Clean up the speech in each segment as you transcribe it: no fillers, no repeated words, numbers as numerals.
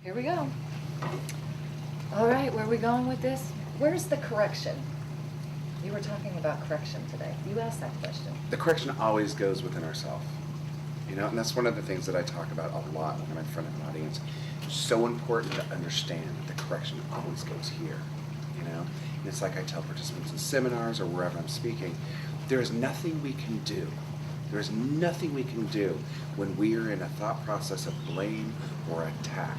Here we go. All right, where are we going with this? Where's the correction? You were talking about correction today. You asked that question. The correction always goes within ourselves. You know, and that's one of the things that I talk about a lot when I'm in front of an audience. It's so important to understand that the correction always goes here. You know, and it's like I tell participants in seminars or wherever I'm speaking, there is nothing we can do. There is nothing we can do when we are in a thought process of blame or attack.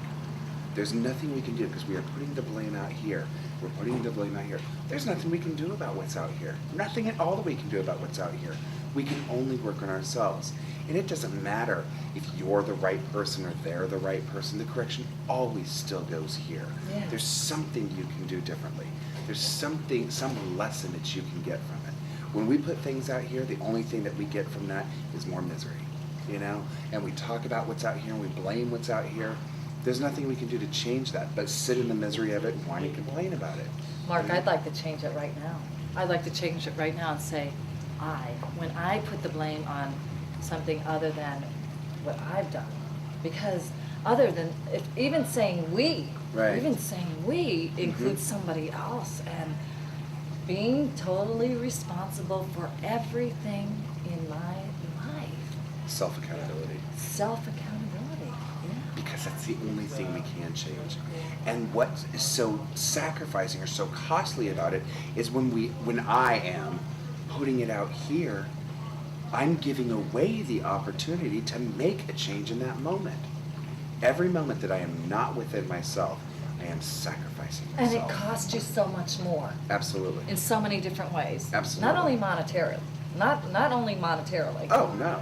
There's nothing we can do because we are putting the blame out here. We're putting the blame out here. There's nothing we can do about what's out here. Nothing at all that we can do about what's out here. We can only work on ourselves. And it doesn't matter if you're the right person or they're the right person. The correction always still goes here. Yeah. There's something you can do differently. There's something, some lesson that you can get from it. When we put things out here, the only thing that we get from that is more misery, you know? And we talk about what's out here and we blame what's out here. There's nothing we can do to change that, but sit in the misery of it and whine and complain about it. Mark, I'd like to change it right now. I'd like to change it right now and say, when I put the blame on something other than what I've done, because other than, even saying we, right. Even saying we includes somebody else, and being totally responsible for everything in my life. Self-accountability. Self-accountability. Because that's the only thing we can change. And what is so sacrificing or so costly about it is when I am putting it out here, I'm giving away the opportunity to make a change in that moment. Every moment that I am not within myself, I am sacrificing myself. And it costs you so much more. Absolutely. In so many different ways. Absolutely. Not only monetarily. Not only monetarily. Oh, no.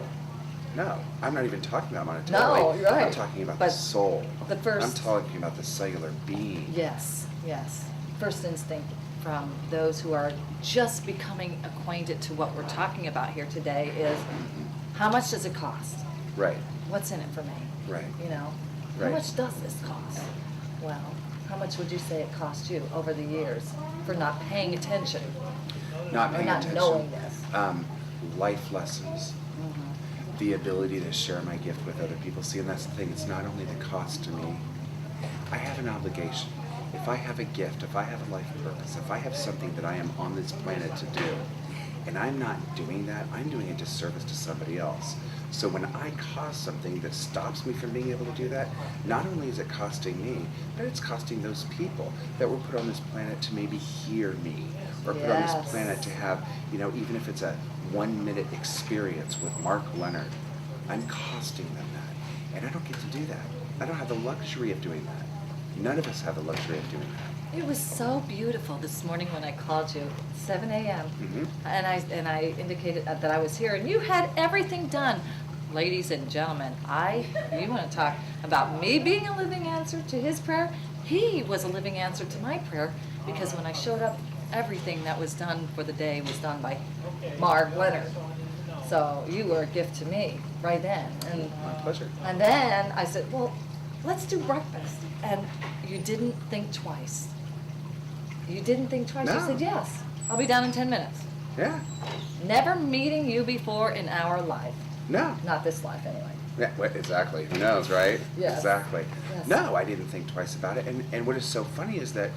No, I'm not even talking about monetarily. No, you're right. I'm talking about the soul. I'm talking about the cellular being. Yes, yes. First instinct from those who are just becoming acquainted to what we're talking about here today is, how much does it cost? Right. What's in it for me? Right. You know? Right. How much does this cost? Well, how much would you say it cost you over the years for not paying attention? Not paying attention. Or not knowing this? Life lessons. The ability to share my gift with other people. See, and that's the thing, it's not only the cost to me. I have an obligation. If I have a gift, if I have a life purpose, if I have something that I am on this planet to do, and I'm not doing that, I'm doing a disservice to somebody else. So when I cost something that stops me from being able to do that, not only is it costing me, but it's costing those people that were put on this planet to maybe hear me, or put on this planet to have, you know, even if it's a 1-minute experience with Mark Leonard, I'm costing them that. And I don't get to do that. I don't have the luxury of doing that. None of us have the luxury of doing that. It was so beautiful this morning when I called you, 7 a.m., and I indicated that I was here, and you had everything done. Ladies and gentlemen, you want to talk about me being a living answer to his prayer? He was a living answer to my prayer, because when I showed up, everything that was done for the day was done by Mark Leonard. So you were a gift to me right then. And my pleasure. And then I said, well, let's do breakfast. And you didn't think twice. You didn't think twice. No. You said, yes, I'll be down in 10 minutes. Yeah. Never meeting you before in our life. No. Not this life, anyway. Yeah, well, exactly. Who knows, right? Yes. Exactly. Yes. No, I didn't think twice about it. And what is so funny is that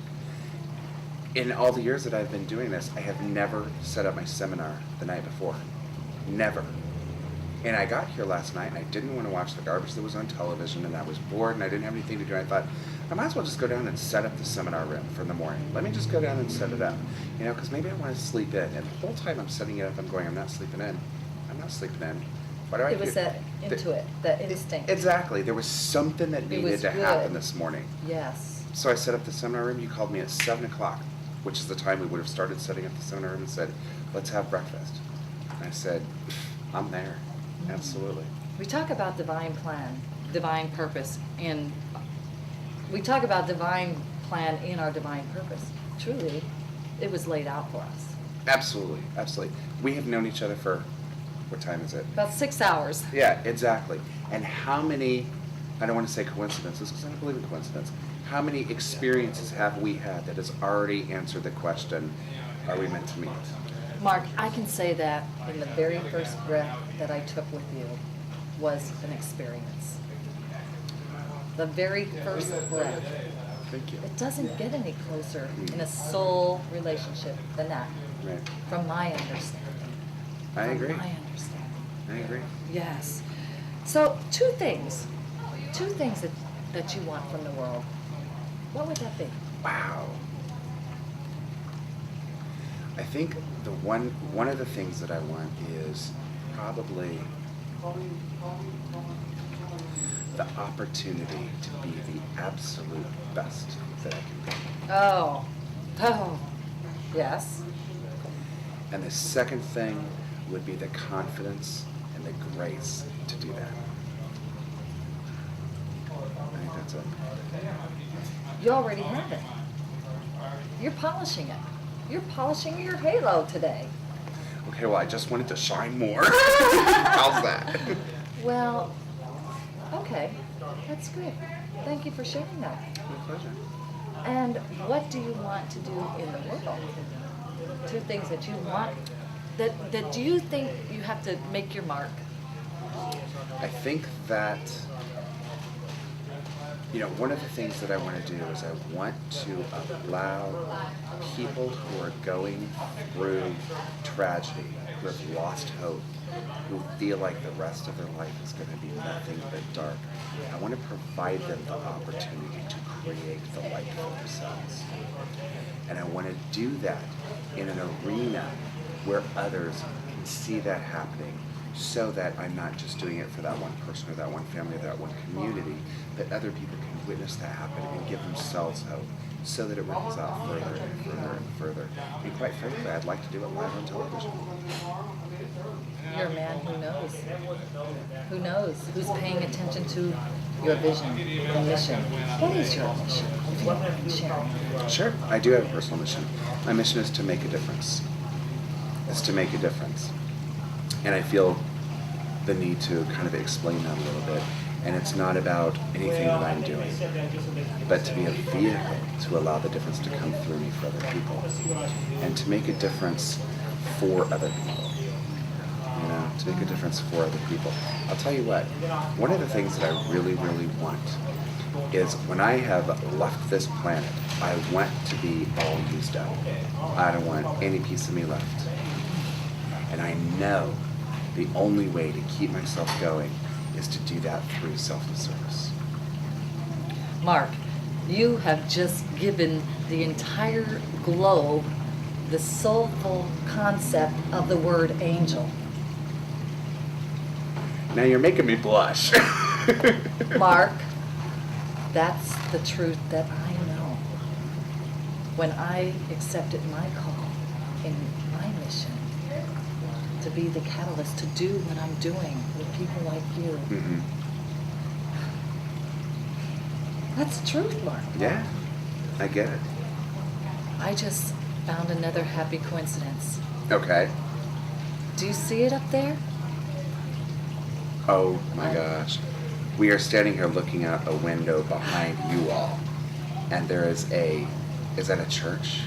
in all the years that I've been doing this, I have never set up my seminar the night before. Never. And I got here last night and I didn't want to watch the garbage that was on television, and I was bored and I didn't have anything to do. I thought, I might as well just go down and set up the seminar room for the morning. Let me just go down and set it up. You know, because maybe I want to sleep in. And the whole time I'm setting it up, I'm going, I'm not sleeping in. I'm not sleeping in. Why do I It was that intuit, that instinct. Exactly. There was something that needed to happen this morning. Yes. So I set up the seminar room. You called me at 7 o'clock, which is the time we would have started setting up the seminar room, and said, let's have breakfast. And I said, I'm there. Absolutely. We talk about divine plan, divine purpose we talk about divine plan in our divine purpose. Truly, it was laid out for us. Absolutely, absolutely. We have known each other for, what time is it? About 6 hours. Yeah, exactly. And how many, I don't want to say coincidences because I don't believe in coincidence, how many experiences have we had that has already answered the question, are we meant to meet? Mark, I can say that in the very first breath that I took with you was an experience. the very first breath. Thank you. It doesn't get any closer in a soul relationship than that, Right. from my understanding. I agree. From my understanding. I agree. Yes. So two things that you want from the world. What would that be? Wow. I think the one of the things that I want is probably the opportunity to be the absolute best that I can be. Oh, yes. And the second thing would be the confidence and the grace to do that. I think that's it. You already have it. You're polishing it. You're polishing your halo today. Okay, well, I just wanted to shine more. How's that? Well, okay. That's good. Thank you for sharing that. My pleasure. And what do you want to do in the world? Two things that you want, that do you think you have to make your mark? I think that, one of the things that I want to do is I want to allow people who are going through tragedy, who have lost hope, who feel like the rest of their life is going to be nothing but dark. I want to provide them the opportunity to create the light for themselves. And I want to do that in an arena where others can see that happening, so that I'm not just doing it for that one person or that one family or that one community, but other people can witness that happen and give themselves hope, so that it ripples out further and further and further. And quite frankly, I'd like to do it live on television. You're a man who knows. Who knows? Who's paying attention to your vision and mission? What is your mission? If you don't mind sharing. Sure, I do have a personal mission. My mission is to make a difference. It's to make a difference. And I feel the need to kind of explain that a little bit. And it's not about anything that I'm doing, but to be a vehicle to allow the difference to come through me for other people. And to make a difference for other people. To make a difference for other people. I'll tell you what, one of the things that I really, really want is when I have left this planet, I want to be all used up. I don't want any piece of me left. And I know the only way to keep myself going is to do that through selfless service. Mark, you have just given the entire globe the soulful concept of the word angel. Now you're making me blush. Mark, that's the truth that I know. When I accepted my call in my mission to be the catalyst to do what I'm doing with people like you. Mm-hmm. That's the truth, Mark. Yeah, I get it. I just found another happy coincidence. Okay. Do you see it up there? Oh my gosh. We are standing here looking out a window behind you all. And there is is that a church?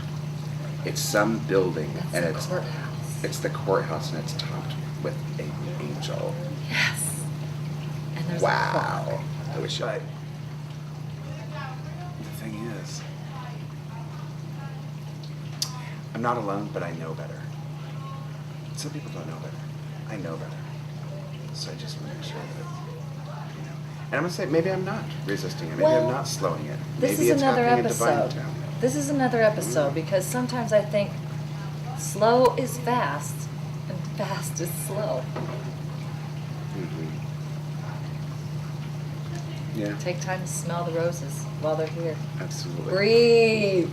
It's some building. That's and the it's courthouse. It's the courthouse, and it's topped with an angel. Yes. And there's a Wow. clock. I wish I... The thing is, I'm not alone, but I know better. Some people don't know better. I know better. So I just want to make sure that, And I'm going to say, maybe I'm not resisting it. Maybe I'm not slowing it. This Maybe is it's another happening episode. at Divine Town. This is another episode because sometimes I think slow is fast and fast is slow. Mm-hmm. Yeah, Take time to smell the roses while they're here. absolutely. Breathe.